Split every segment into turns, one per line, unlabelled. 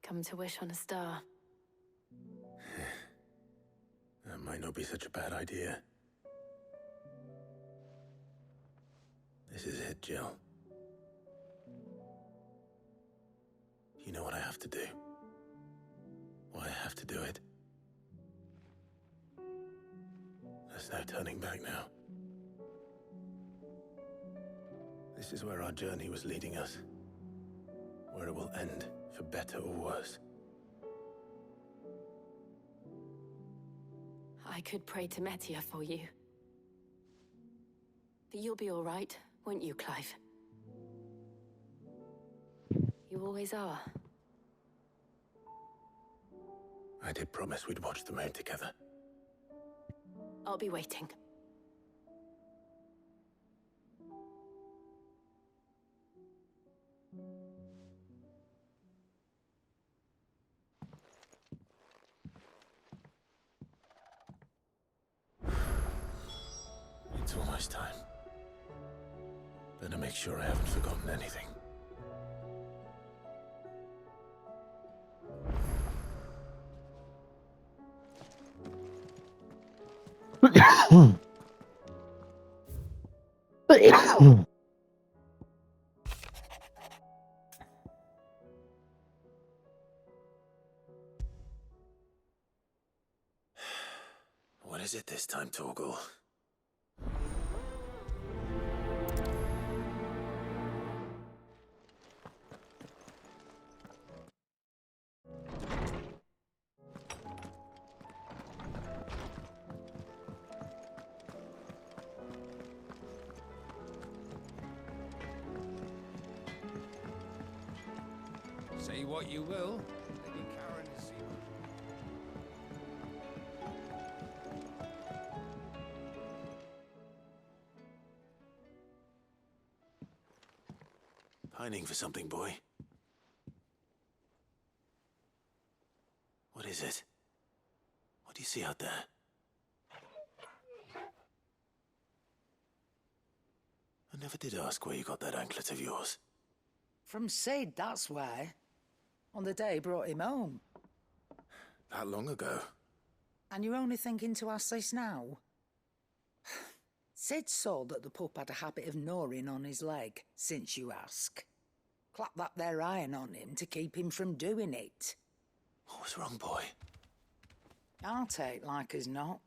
Come to wish on a star.
That might not be such a bad idea. This is it, Jill. You know what I have to do. Why I have to do it. There's no turning back now. This is where our journey was leading us. Where it will end, for better or worse.
I could pray to Metia for you. But you'll be all right, won't you, Clive? You always are.
I did promise we'd watch the moon together.
I'll be waiting.
It's almost time. Better make sure I haven't forgotten anything. What is it this time, Torgal?
Say what you will, Lady Karen is
Pining for something, boy? What is it? What do you see out there? I never did ask where you got that anklet of yours.
From Sid, that's why. On the day he brought him home.
That long ago?
And you're only thinking to ask this now? Sid saw that the pup had a habit of gnawing on his leg, since you ask. Clap that there iron on him to keep him from doing it.
What was wrong, boy?
I'll take like as not.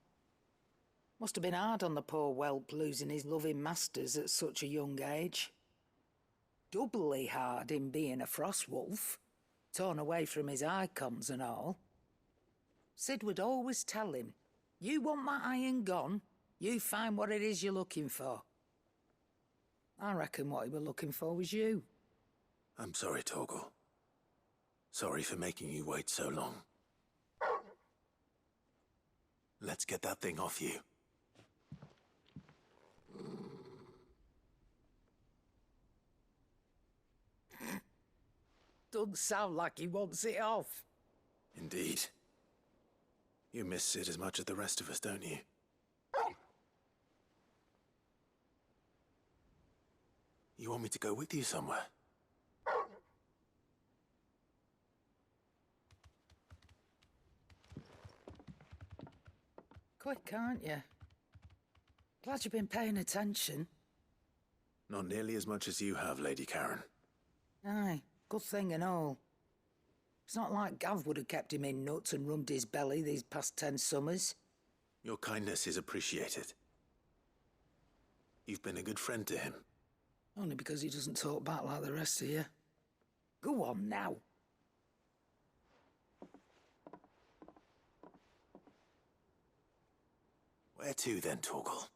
Must have been hard on the poor whelp losing his loving masters at such a young age. Doubly hard in being a frost wolf, torn away from his icons and all. Sid would always tell him, you want that iron gone, you find what it is you're looking for. I reckon what he was looking for was you.
I'm sorry, Torgal. Sorry for making you wait so long. Let's get that thing off you.
Doesn't sound like he wants it off.
Indeed. You miss Sid as much as the rest of us, don't you? You want me to go with you somewhere?
Quick, aren't you? Glad you've been paying attention.
Not nearly as much as you have, Lady Karen.
Aye, good thing and all. It's not like Gav would have kept him in nuts and rubbed his belly these past 10 summers.
Your kindness is appreciated. You've been a good friend to him.
Only because he doesn't talk back like the rest of you. Go on now.
Where to then, Torgal?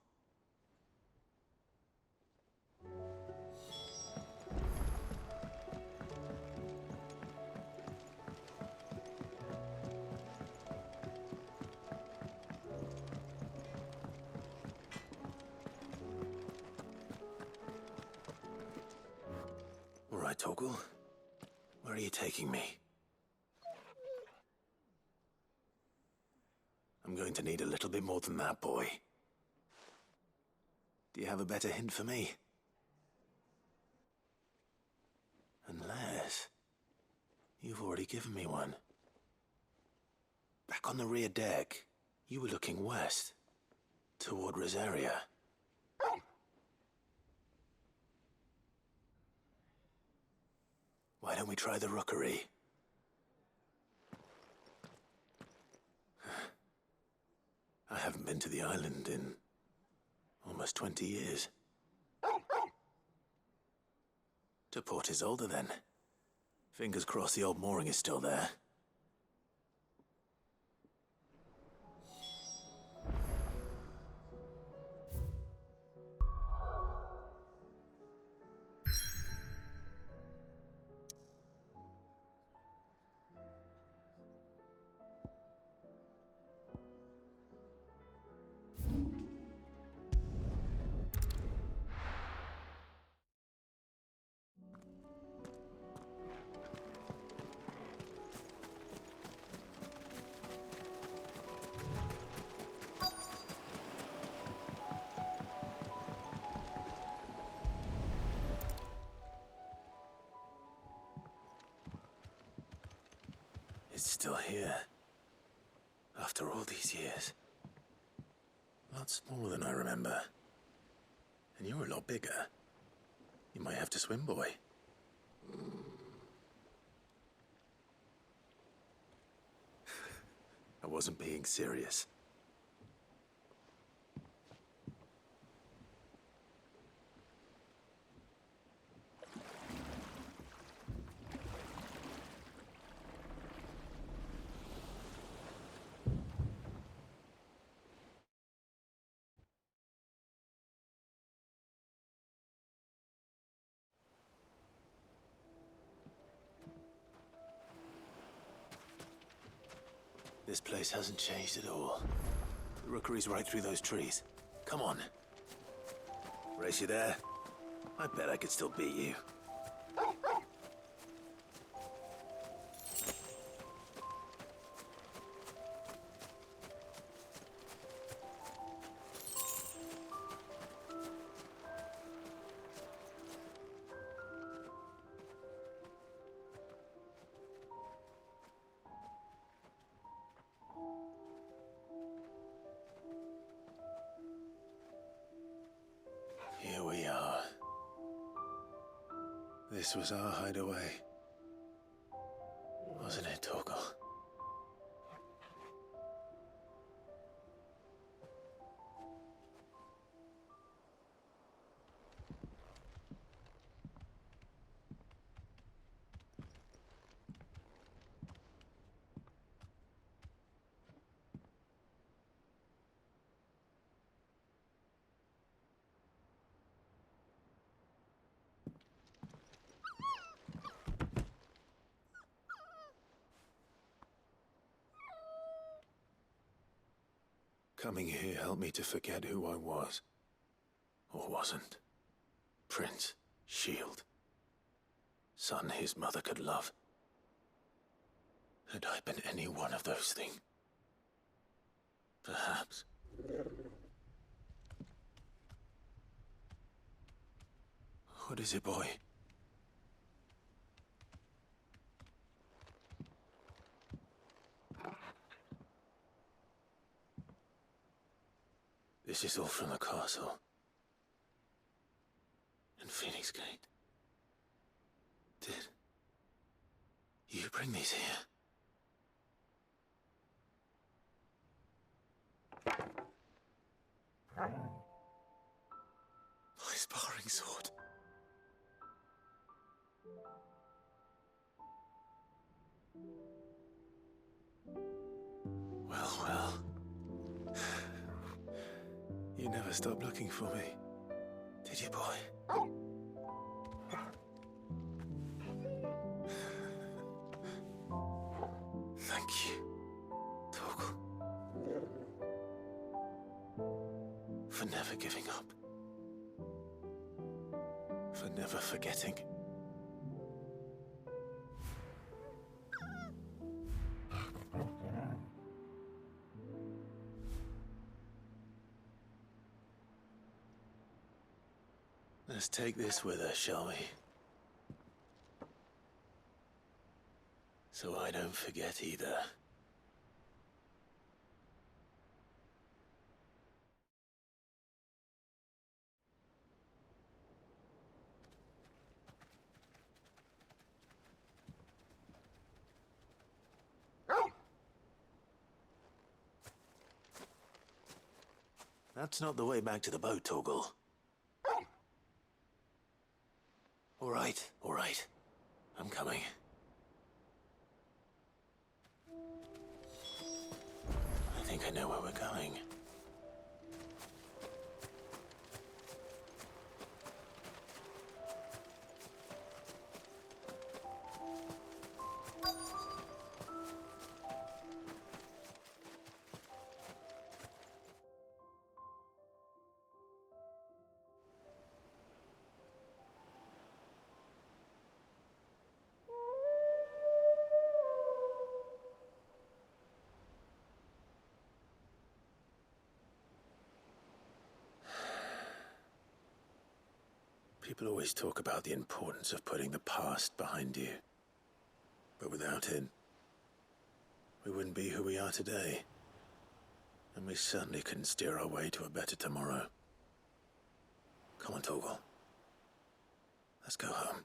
All right, Torgal. Where are you taking me? I'm going to need a little bit more than that, boy. Do you have a better hint for me? Unless You've already given me one. Back on the rear deck, you were looking west, toward Rosaria. Why don't we try the rookery? I haven't been to the island in almost 20 years. To Port Isolde, then. Fingers crossed the old mooring is still there. It's still here. After all these years. A lot smaller than I remember. And you're a lot bigger. You might have to swim, boy. I wasn't being serious. This place hasn't changed at all. The rookery's right through those trees. Come on. Race you there? I bet I could still beat you. Here we are. This was our hideaway. Wasn't it, Torgal? Coming here helped me to forget who I was. Or wasn't. Prince, shield. Son his mother could love. Had I been any one of those things? Perhaps. What is it, boy? This is all from the castle. And Phoenix Gate. Did you bring these here? My sparring sword. Well. You never stopped looking for me, did you, boy? Thank you, Torgal. For never giving up. For never forgetting. Let's take this with us, shall we? So I don't forget either. That's not the way back to the boat, Torgal. All right. I'm coming. I think I know where we're going. People always talk about the importance of putting the past behind you. But without it, we wouldn't be who we are today. And we certainly couldn't steer our way to a better tomorrow. Come on, Torgal. Let's go home.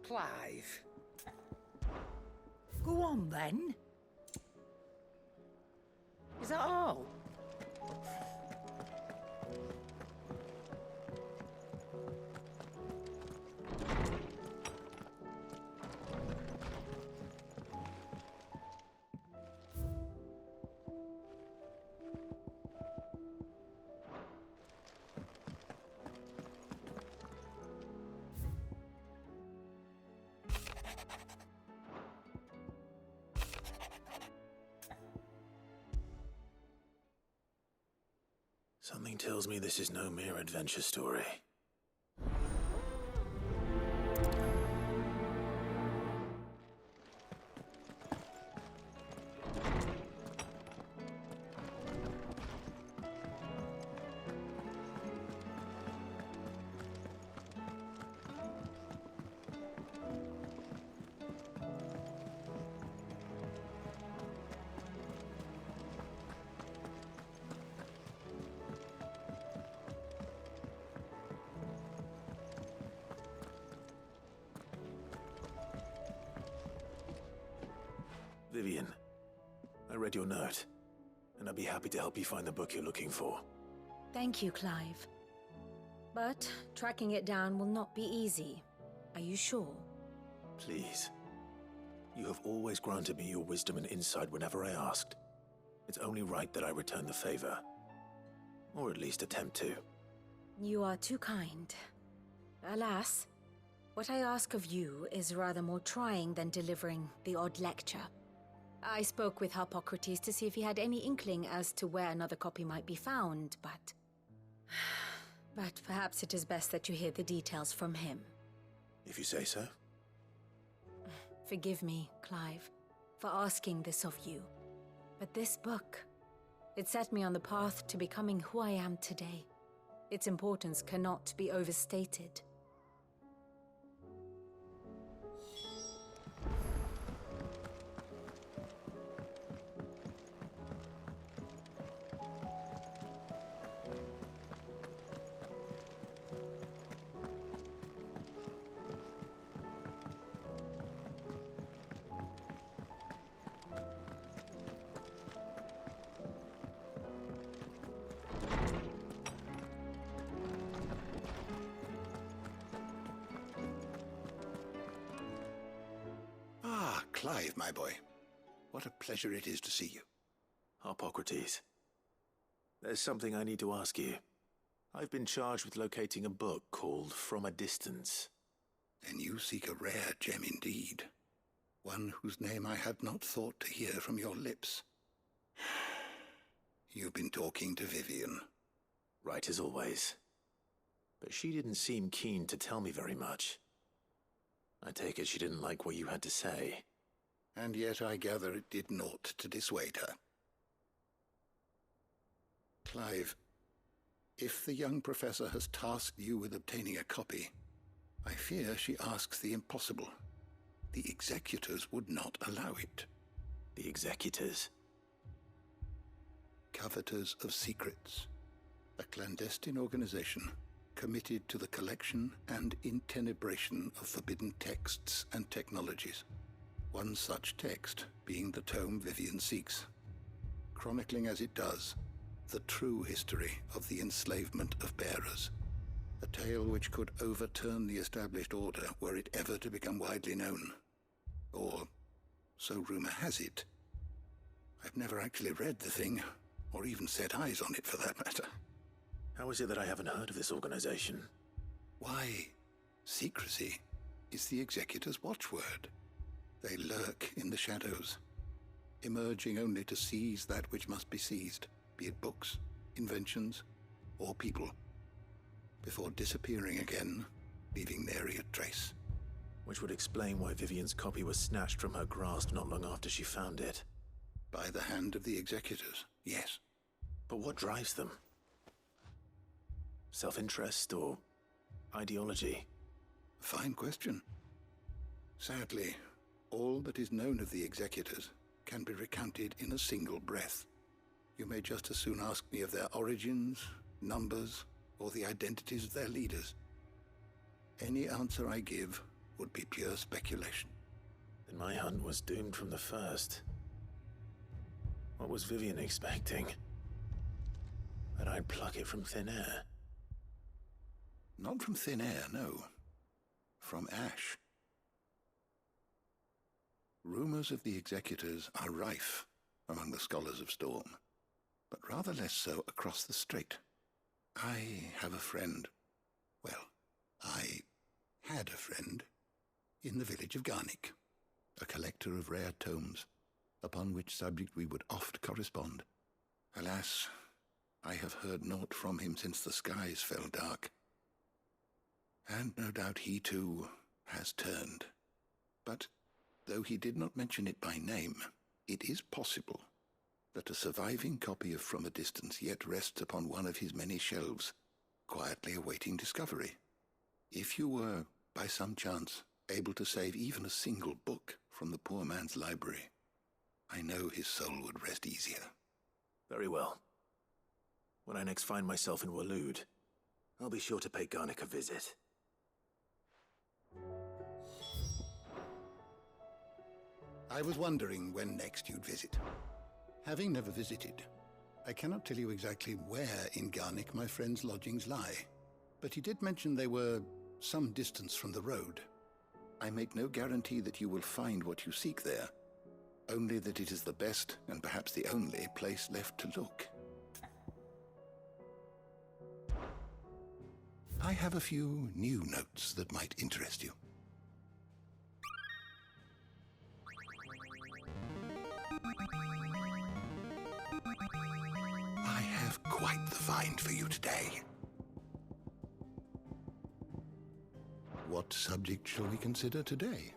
Clive. Go on, then. Is that all?
Something tells me this is no mere adventure story. Vivian, I read your note, and I'd be happy to help you find the book you're looking for.
Thank you, Clive. But tracking it down will not be easy. Are you sure?
Please. You have always granted me your wisdom and insight whenever I asked. It's only right that I return the favor. Or at least attempt to.
You are too kind. Alas, what I ask of you is rather more trying than delivering the odd lecture. I spoke with Hippocrates to see if he had any inkling as to where another copy might be found, but... But perhaps it is best that you hear the details from him.
If you say so.
Forgive me, Clive, for asking this of you. But this book, it set me on the path to becoming who I am today. Its importance cannot be overstated.
Clive, my boy. What a pleasure it is to see you.
Hippocrates. There's something I need to ask you. I've been charged with locating a book called From a Distance.
Then you seek a rare gem indeed. One whose name I had not thought to hear from your lips. You've been talking to Vivian.
Right as always. But she didn't seem keen to tell me very much. I take it she didn't like what you had to say.
And yet I gather it did naught to dissuade her. Clive, if the young professor has tasked you with obtaining a copy, I fear she asks the impossible. The executors would not allow it.
The executors?
Coveters of Secrets, a clandestine organization committed to the collection and intenebration of forbidden texts and technologies. One such text being the tome Vivian seeks, chronicling as it does the true history of the enslavement of bearers, a tale which could overturn the established order were it ever to become widely known. Or, so rumor has it. I've never actually read the thing, or even set eyes on it for that matter.
How is it that I haven't heard of this organization?
Why, secrecy is the executor's watchword. They lurk in the shadows, emerging only to seize that which must be seized, be it books, inventions, or people, before disappearing again, leaving nary a trace.
Which would explain why Vivian's copy was snatched from her grasp not long after she found it.
By the hand of the executors, yes.
But what drives them? Self-interest or ideology?
Fine question. Sadly, all that is known of the executors can be recounted in a single breath. You may just as soon ask me of their origins, numbers, or the identities of their leaders. Any answer I give would be pure speculation.
Then my hunt was doomed from the first. What was Vivian expecting? That I'd pluck it from thin air?
Not from thin air, no. From ash. Rumors of the executors are rife among the scholars of Storm, but rather less so across the strait. I have a friend. Well, I had a friend in the village of Garnick, a collector of rare tomes, upon which subject we would oft correspond. Alas, I have heard naught from him since the skies fell dark. And no doubt he, too, has turned. But, though he did not mention it by name, it is possible that a surviving copy of From a Distance yet rests upon one of his many shelves, quietly awaiting discovery. If you were, by some chance, able to save even a single book from the poor man's library, I know his soul would rest easier.
Very well. When I next find myself in Waloed, I'll be sure to pay Garnick a visit.
I was wondering when next you'd visit. Having never visited, I cannot tell you exactly where in Garnick my friend's lodgings lie, but he did mention they were some distance from the road. I make no guarantee that you will find what you seek there, only that it is the best and perhaps the only place left to look. I have a few new notes that might interest you. I have quite the find for you today. What subject shall we consider today?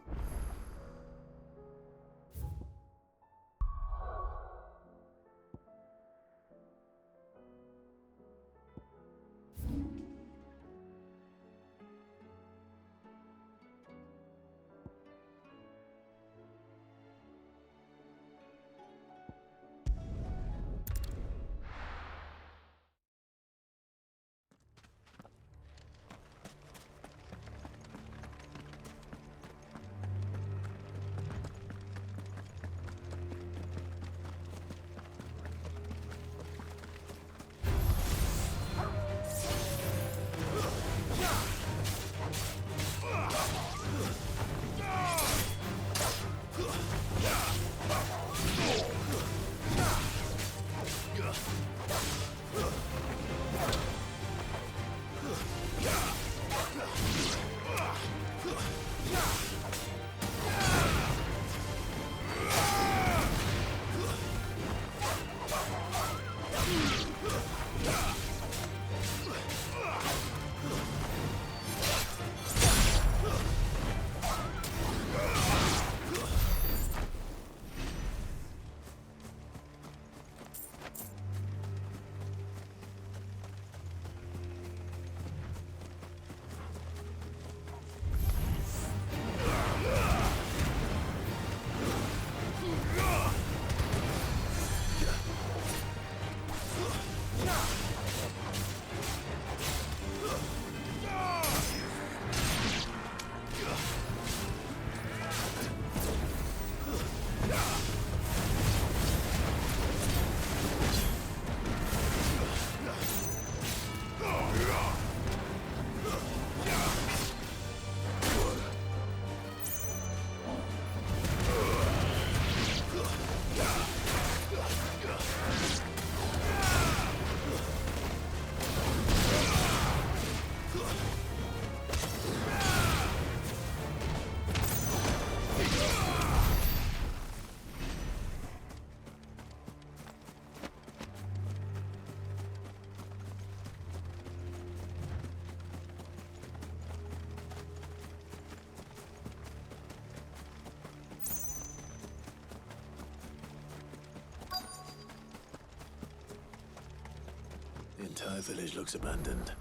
The entire village looks abandoned.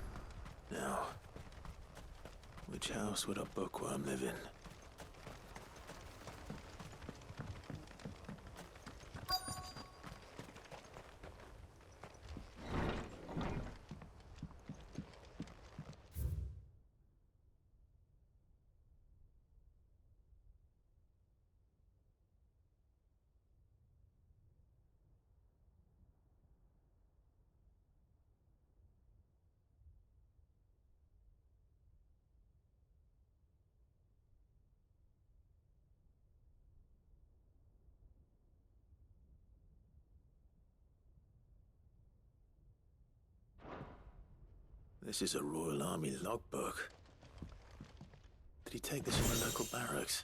Now, which house would a bookworm live in? This is a Royal Army logbook. Did he take this from a local barracks?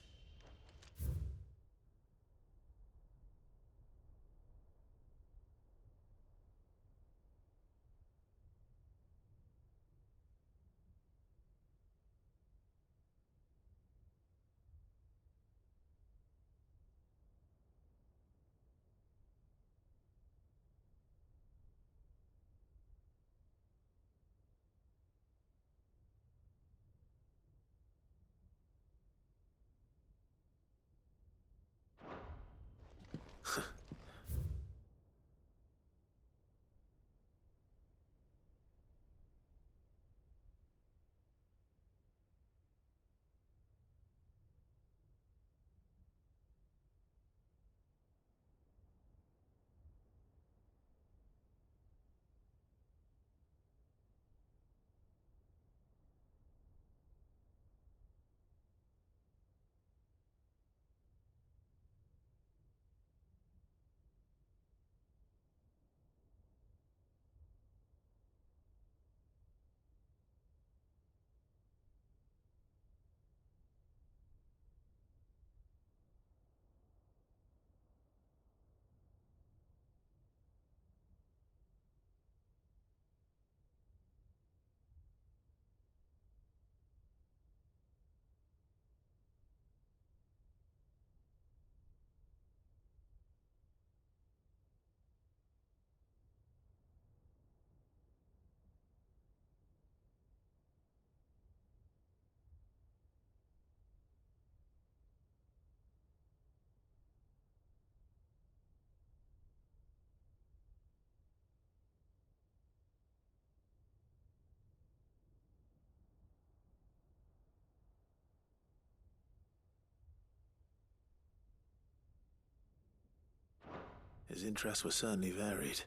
His interests were certainly varied.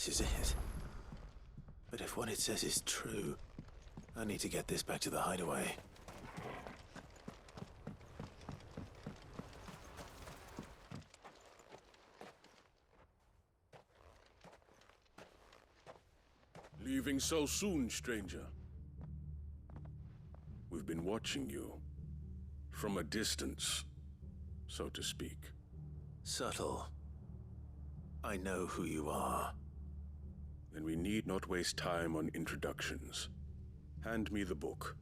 This is it. But if what it says is true, I need to get this back to the hideaway.
Leaving so soon, stranger? We've been watching you. From a distance, so to speak.
Subtle. I know who you are.
Then we need not waste time on introductions. Hand me the book.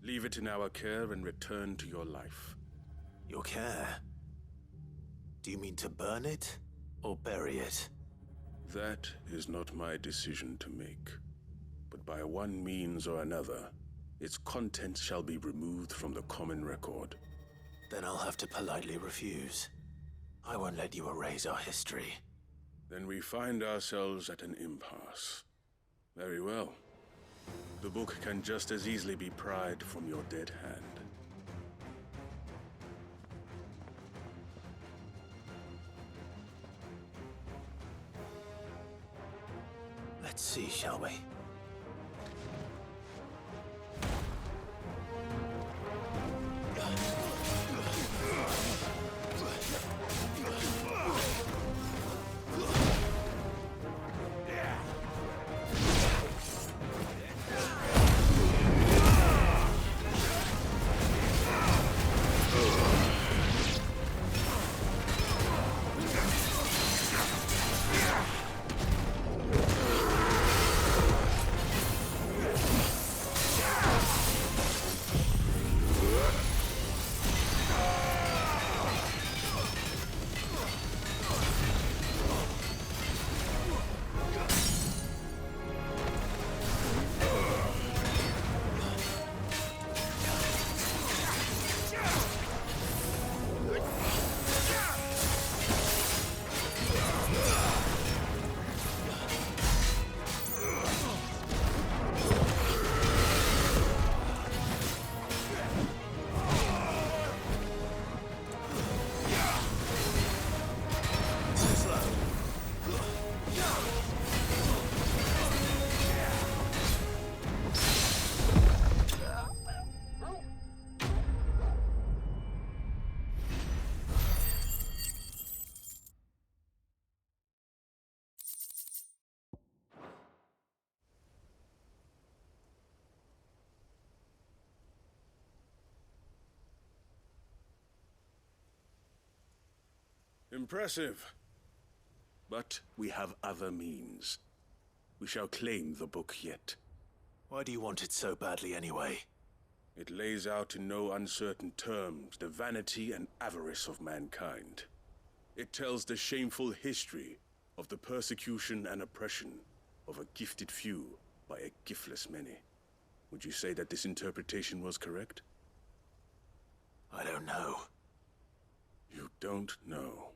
Leave it in our care and return to your life.
Your care? Do you mean to burn it or bury it?
That is not my decision to make. But by one means or another, its contents shall be removed from the common record.
Then I'll have to politely refuse. I won't let you erase our history.
Then we find ourselves at an impasse. Very well. The book can just as easily be pried from your dead hand.
Let's see, shall we?
Impressive. But we have other means. We shall claim the book yet.
Why do you want it so badly anyway?
It lays out in no uncertain terms the vanity and avarice of mankind. It tells the shameful history of the persecution and oppression of a gifted few by a giftless many. Would you say that this interpretation was correct?
I don't know.
You don't know.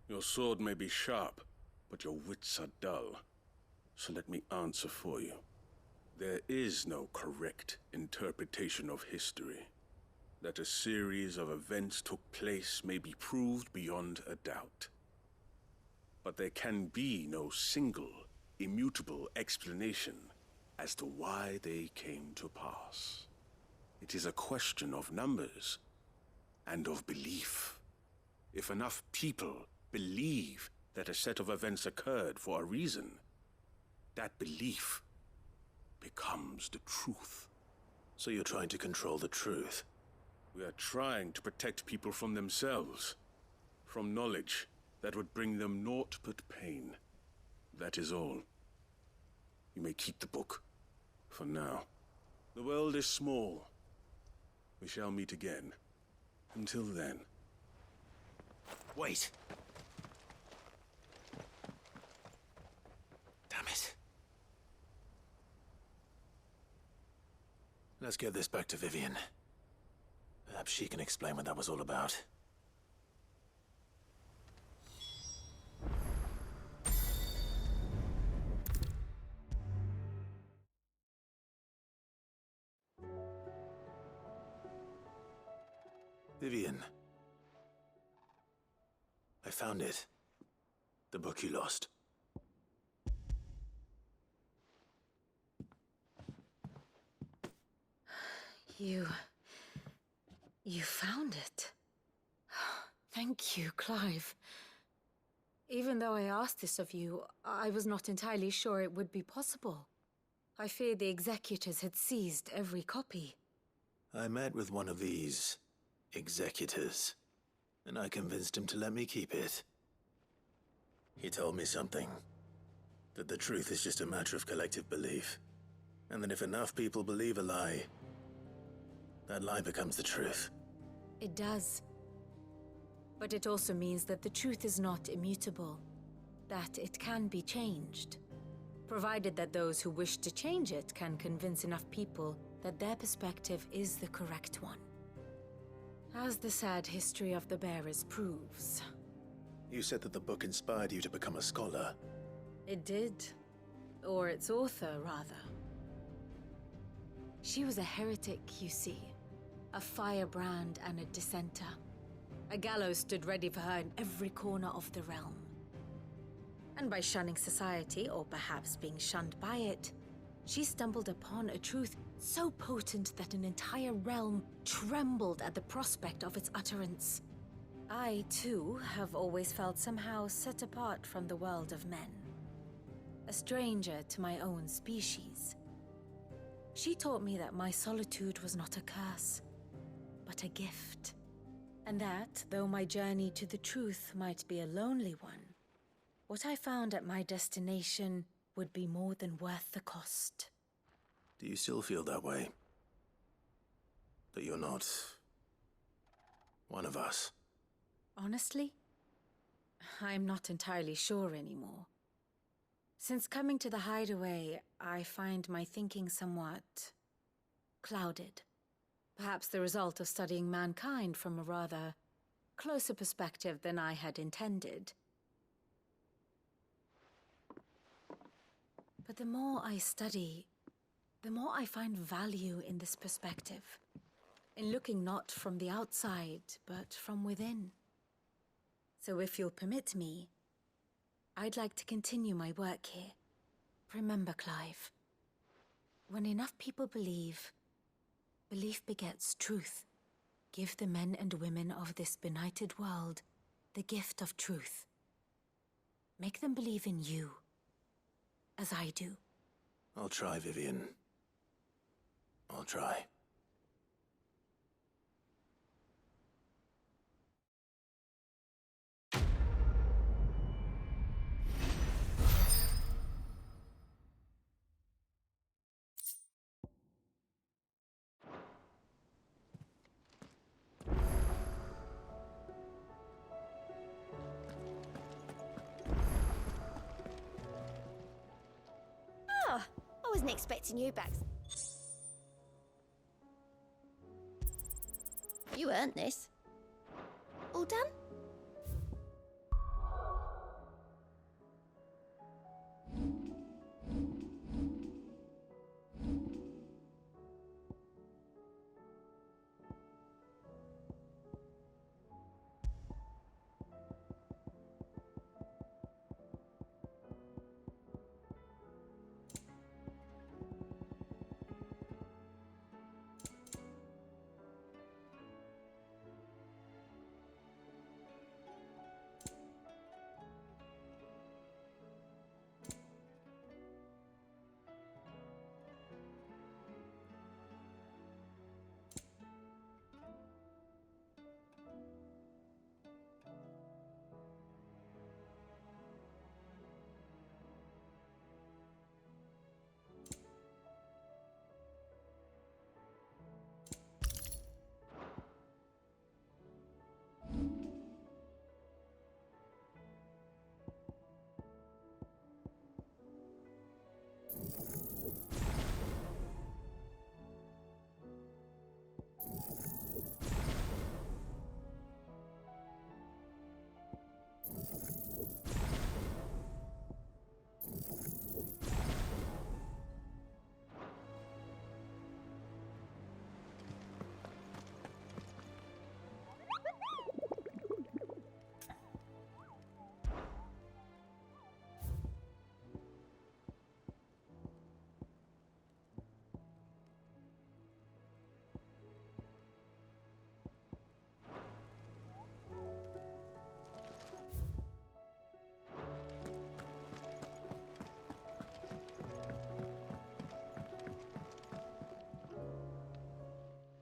Your sword may be sharp, but your wits are dull. So let me answer for you. There is no correct interpretation of history. That a series of events took place may be proved beyond a doubt. But there can be no single, immutable explanation as to why they came to pass. It is a question of numbers and of belief. If enough people believe that a set of events occurred for a reason, that belief becomes the truth.
So you're trying to control the truth?
We are trying to protect people from themselves, from knowledge that would bring them naught but pain. That is all. You may keep the book, for now. The world is small. We shall meet again. Until then.
Wait! Damn it. Let's get this back to Vivian. Perhaps she can explain what that was all about. Vivian. I found it. The book you lost.
You found it. Thank you, Clive. Even though I asked this of you, I was not entirely sure it would be possible. I feared the executors had seized every copy.
I met with one of these executors, and I convinced him to let me keep it. He told me something. That the truth is just a matter of collective belief. And that if enough people believe a lie, that lie becomes the truth.
It does. But it also means that the truth is not immutable. That it can be changed. Provided that those who wish to change it can convince enough people that their perspective is the correct one. As the sad history of the bearers proves.
You said that the book inspired you to become a scholar.
It did. Or its author, rather. She was a heretic, you see. A firebrand and a dissenter. A gallows stood ready for her in every corner of the realm. And by shunning society, or perhaps being shunned by it, she stumbled upon a truth so potent that an entire realm trembled at the prospect of its utterance. I, too, have always felt somehow set apart from the world of men. A stranger to my own species. She taught me that my solitude was not a curse, but a gift. And that, though my journey to the truth might be a lonely one, what I found at my destination would be more than worth the cost.
Do you still feel that way? That you're not one of us?
Honestly, I'm not entirely sure anymore. Since coming to the hideaway, I find my thinking somewhat clouded. Perhaps the result of studying mankind from a rather closer perspective than I had intended. But the more I study, the more I find value in this perspective. In looking not from the outside, but from within. So if you'll permit me, I'd like to continue my work here. Remember, Clive, when enough people believe, belief begets truth. Give the men and women of this benighted world the gift of truth. Make them believe in you, as I do.
I'll try, Vivian. I'll try.
I wasn't expecting you back. You earned this. All done?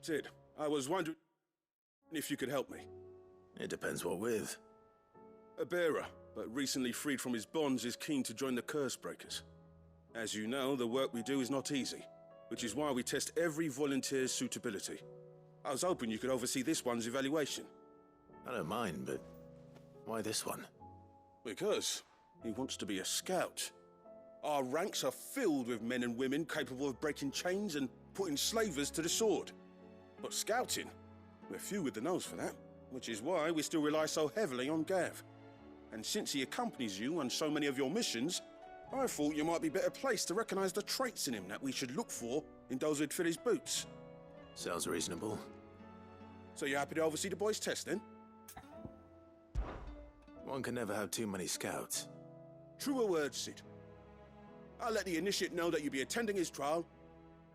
Sid, I was wondering if you could help me.
It depends what with.
A bearer, but recently freed from his bonds, is keen to join the Curse Breakers. As you know, the work we do is not easy, which is why we test every volunteer's suitability. I was hoping you could oversee this one's evaluation.
I don't mind, but why this one?
Because he wants to be a scout. Our ranks are filled with men and women capable of breaking chains and putting slavers to the sword. But scouting, we're few with the nose for that, which is why we still rely so heavily on Gav. And since he accompanies you on so many of your missions, I thought you might be better placed to recognize the traits in him that we should look for in those who'd fill his boots.
Sounds reasonable.
So you're happy to oversee the boys' test, then?
One can never have too many scouts.
Truer words, Sid. I'll let the initiate know that you'll be attending his trial,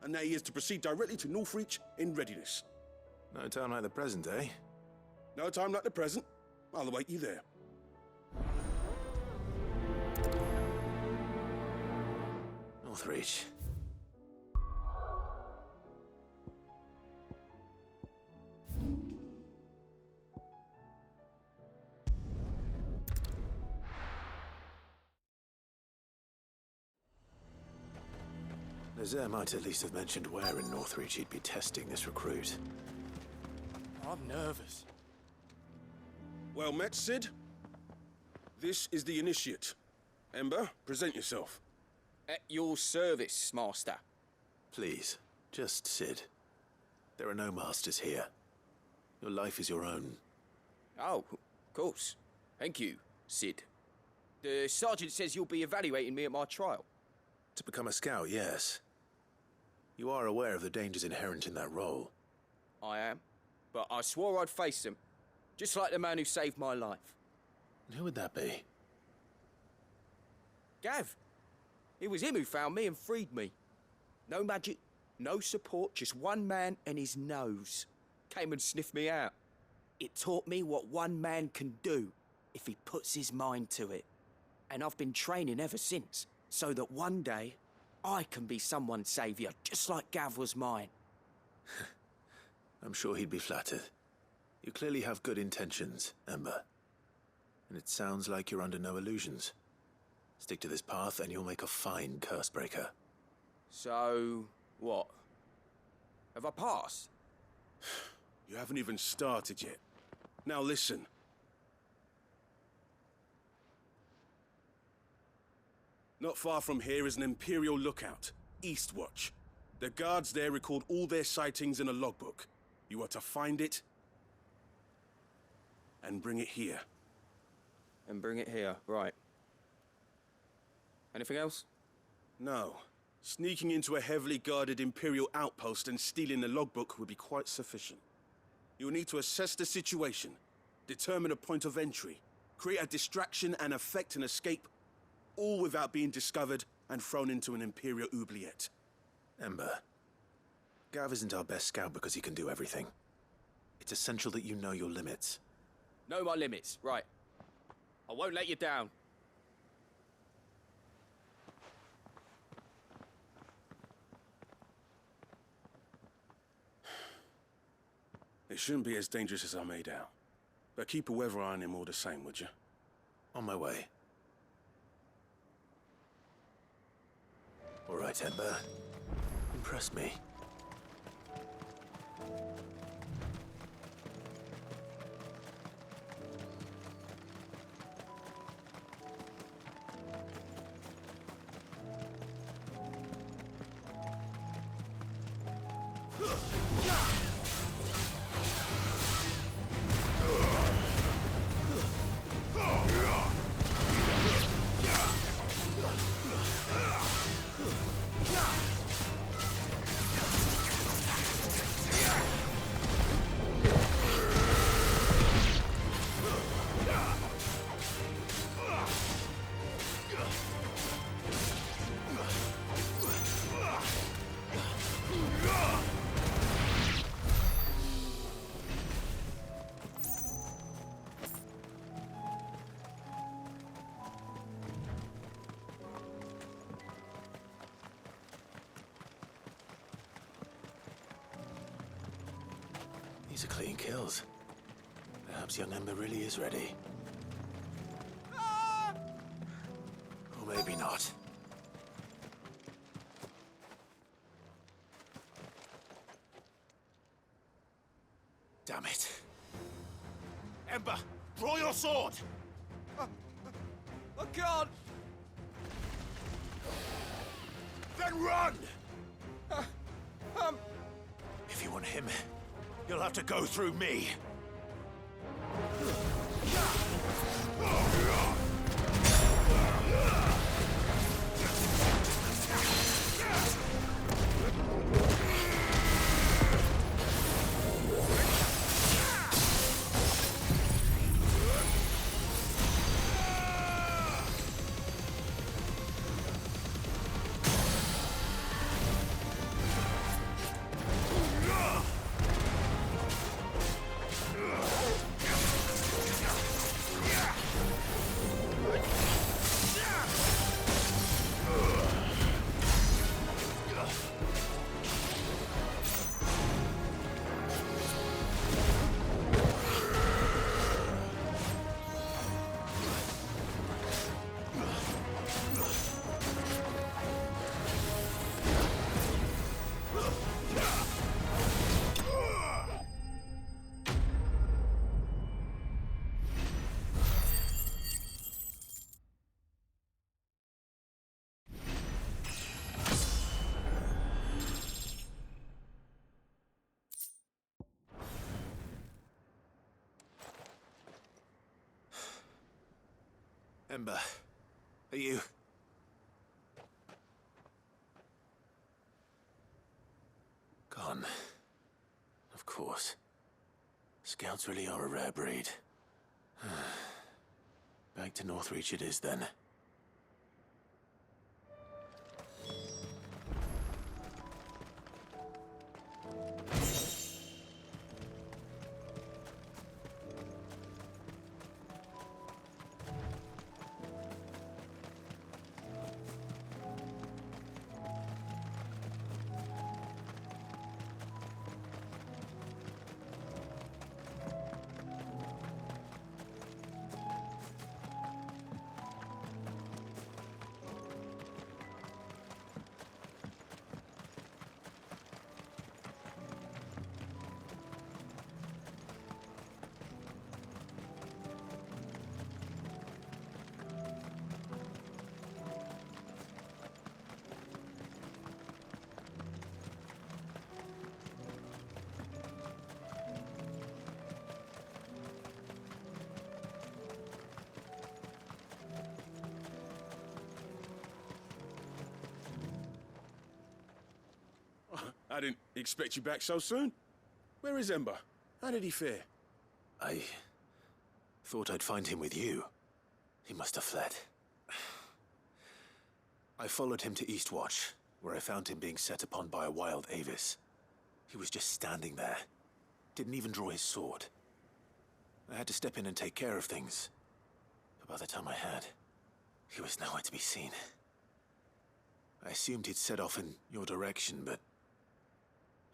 and that he is to proceed directly to Northreach in readiness.
No time like the present, eh?
No time like the present. I'll await you there.
Northreach. Nazaire might at least have mentioned where in Northreach he'd be testing this recruit.
I'm nervous.
Well met, Sid. This is the initiate. Ember, present yourself.
At your service, Master.
Please, just Sid. There are no masters here. Your life is your own.
Oh, of course. Thank you, Sid. The sergeant says you'll be evaluating me at my trial.
To become a scout, yes. You are aware of the dangers inherent in that role.
I am. But I swore I'd face them. Just like the man who saved my life.
And who would that be?
Gav. It was him who found me and freed me. No magic, no support, just one man and his nose. Came and sniffed me out. It taught me what one man can do if he puts his mind to it. And I've been training ever since, so that one day I can be someone's saviour, just like Gav was mine.
I'm sure he'd be flattered. You clearly have good intentions, Ember. And it sounds like you're under no illusions. Stick to this path and you'll make a fine Cursebreaker.
So, what? Have I passed?
You haven't even started yet. Now listen. Not far from here is an Imperial lookout. Eastwatch. The guards there record all their sightings in a logbook. You are to find it and bring it here.
And bring it here, right. Anything else?
No. Sneaking into a heavily guarded Imperial outpost and stealing the logbook would be quite sufficient. You'll need to assess the situation, determine a point of entry, create a distraction and effect an escape, all without being discovered and thrown into an Imperial oubliette.
Ember, Gav isn't our best scout because he can do everything. It's essential that you know your limits.
Know my limits, right. I won't let you down.
It shouldn't be as dangerous as I made out. But keep a weather eye on him all the same, would you?
On my way. All right, Ember. Impress me. These are clean kills. Perhaps young Ember really is ready. Or maybe not. Damn it. Ember, draw your sword!
I can't!
Then run! If you want him, you'll have to go through me. Ember, are you... Gone. Of course. Scouts really are a rare breed. Back to Northreach it is then.
I didn't expect you back so soon. Where is Ember? How did he fare?
I thought I'd find him with you. He must have fled. I followed him to Eastwatch, where I found him being set upon by a wild Avis. He was just standing there. Didn't even draw his sword. I had to step in and take care of things. But by the time I had, he was nowhere to be seen. I assumed he'd set off in your direction, but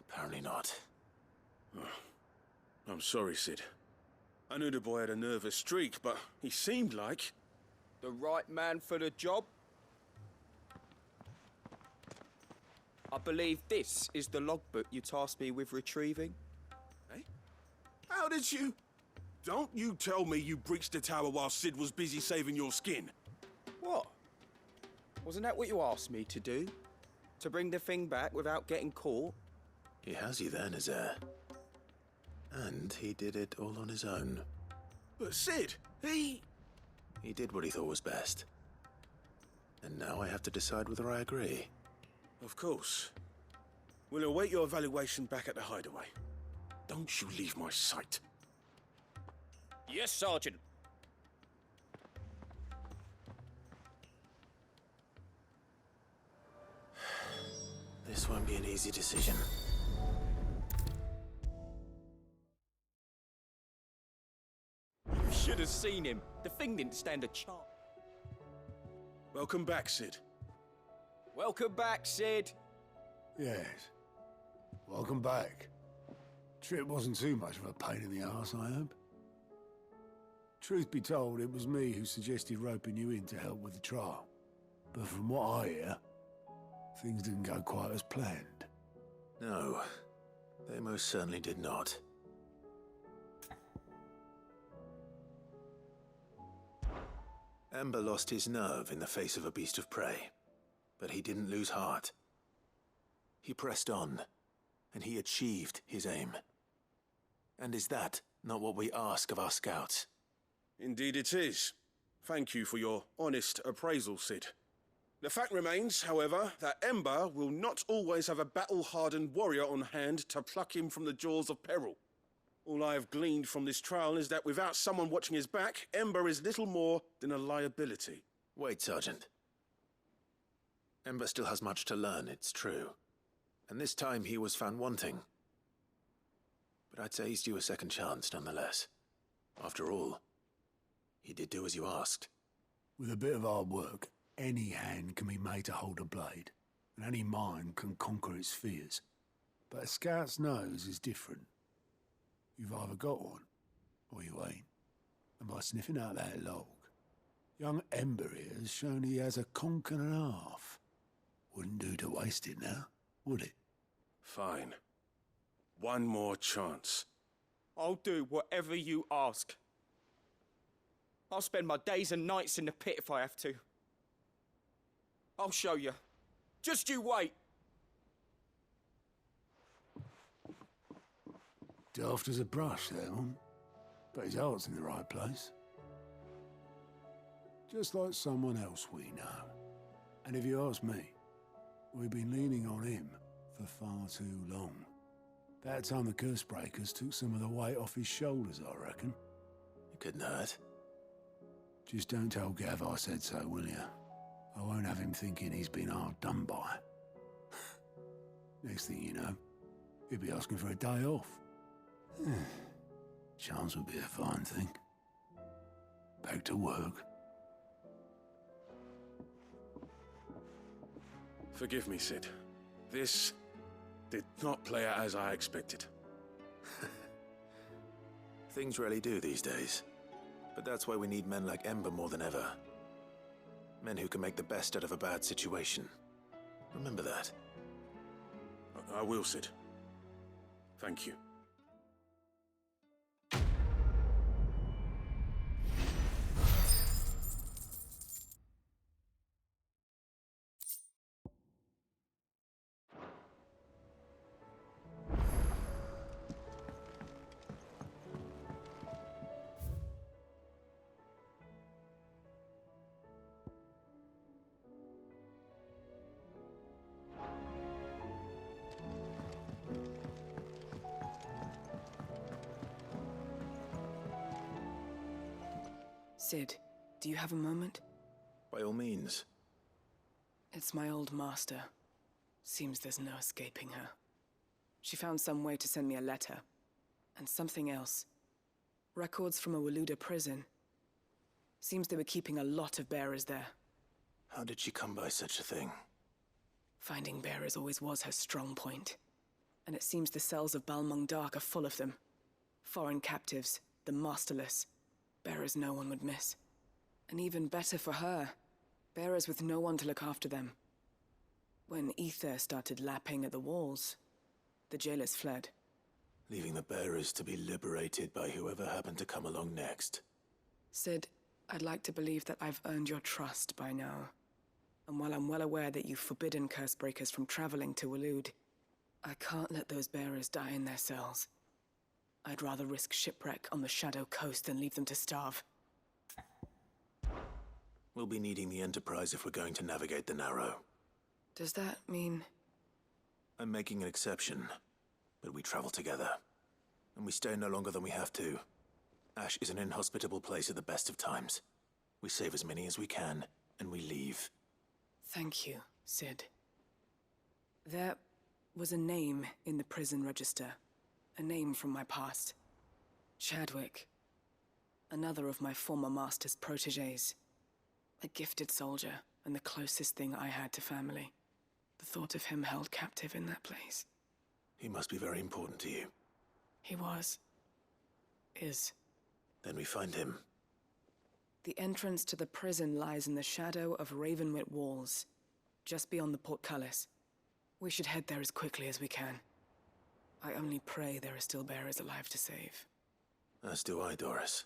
apparently not.
I'm sorry, Sid. I knew the boy had a nervous streak, but he seemed like...
The right man for the job? I believe this is the logbook you tasked me with retrieving.
Eh? How did you... Don't you tell me you breached the tower while Sid was busy saving your skin.
What? Wasn't that what you asked me to do? To bring the thing back without getting caught?
He has you there, Nazaire. And he did it all on his own.
But Sid, he
did what he thought was best. And now I have to decide whether I agree.
Of course. We'll await your evaluation back at the hideaway. Don't you leave my sight.
Yes, Sergeant.
This won't be an easy decision.
You should have seen him. The thing didn't stand a chance.
Welcome back, Sid.
Welcome back, Sid.
Yes. Welcome back. Trip wasn't too much of a pain in the arse, I hope. Truth be told, it was me who suggested roping you in to help with the trial. But from what I hear, things didn't go quite as planned.
No, they most certainly did not. Ember lost his nerve in the face of a beast of prey, but he didn't lose heart. He pressed on, and he achieved his aim. And is that not what we ask of our scouts?
Indeed it is. Thank you for your honest appraisal, Sid. The fact remains, however, that Ember will not always have a battle-hardened warrior on hand to pluck him from the jaws of peril. All I have gleaned from this trial is that without someone watching his back, Ember is little more than a liability.
Wait, Sergeant. Ember still has much to learn, it's true. And this time he was found wanting. But I'd say he's due a second chance, nonetheless. After all, he did do as you asked.
With a bit of hard work, any hand can be made to hold a blade, and any mind can conquer its fears. But a scout's nose is different. You've either got one, or you ain't. And by sniffing out that log, young Ember here has shown he has a conch and a half. Wouldn't do to waste it now, would it?
Fine. One more chance.
I'll do whatever you ask. I'll spend my days and nights in the pit if I have to. I'll show you. Just you wait.
Daft as a brush, that one. But his heart's in the right place. Just like someone else we know. And if you ask me, we've been leaning on him for far too long. That time the Cursebreakers took some of the weight off his shoulders, I reckon.
It couldn't hurt.
Just don't tell Gav I said so, will you? I won't have him thinking he's been hard done by. Next thing you know, he'll be asking for a day off. Chance would be a fine thing. Back to work.
Forgive me, Sid. This did not play out as I expected.
Things really do these days. But that's why we need men like Ember more than ever. Men who can make the best out of a bad situation. Remember that.
I will, Sid. Thank you.
Sid, do you have a moment?
By all means.
It's my old master. Seems there's no escaping her. She found some way to send me a letter. And something else. Records from a Waluda prison. Seems they were keeping a lot of bearers there.
How did she come by such a thing?
Finding bearers always was her strong point. And it seems the cells of Balmung Dark are full of them. Foreign captives, the masterless. Bearers no one would miss. And even better for her, bearers with no one to look after them. When ether started lapping at the walls, the jailers fled.
Leaving the bearers to be liberated by whoever happened to come along next.
Sid, I'd like to believe that I've earned your trust by now. And while I'm well aware that you've forbidden Cursebreakers from traveling to Waloed, I can't let those bearers die in their cells. I'd rather risk shipwreck on the Shadow Coast than leave them to starve.
We'll be needing the Enterprise if we're going to navigate the Narrow.
Does that mean...
I'm making an exception, but we travel together. And we stay no longer than we have to. Ash is an inhospitable place at the best of times. We save as many as we can, and we leave.
Thank you, Sid. There was a name in the prison register. A name from my past. Chadwick. Another of my former master's protégés. A gifted soldier, and the closest thing I had to family. The thought of him held captive in that place.
He must be very important to you.
He was. Is.
Then we find him.
The entrance to the prison lies in the shadow of Ravenwit Walls, just beyond the portcullis. We should head there as quickly as we can. I only pray there are still bearers alive to save.
As do I, Doris.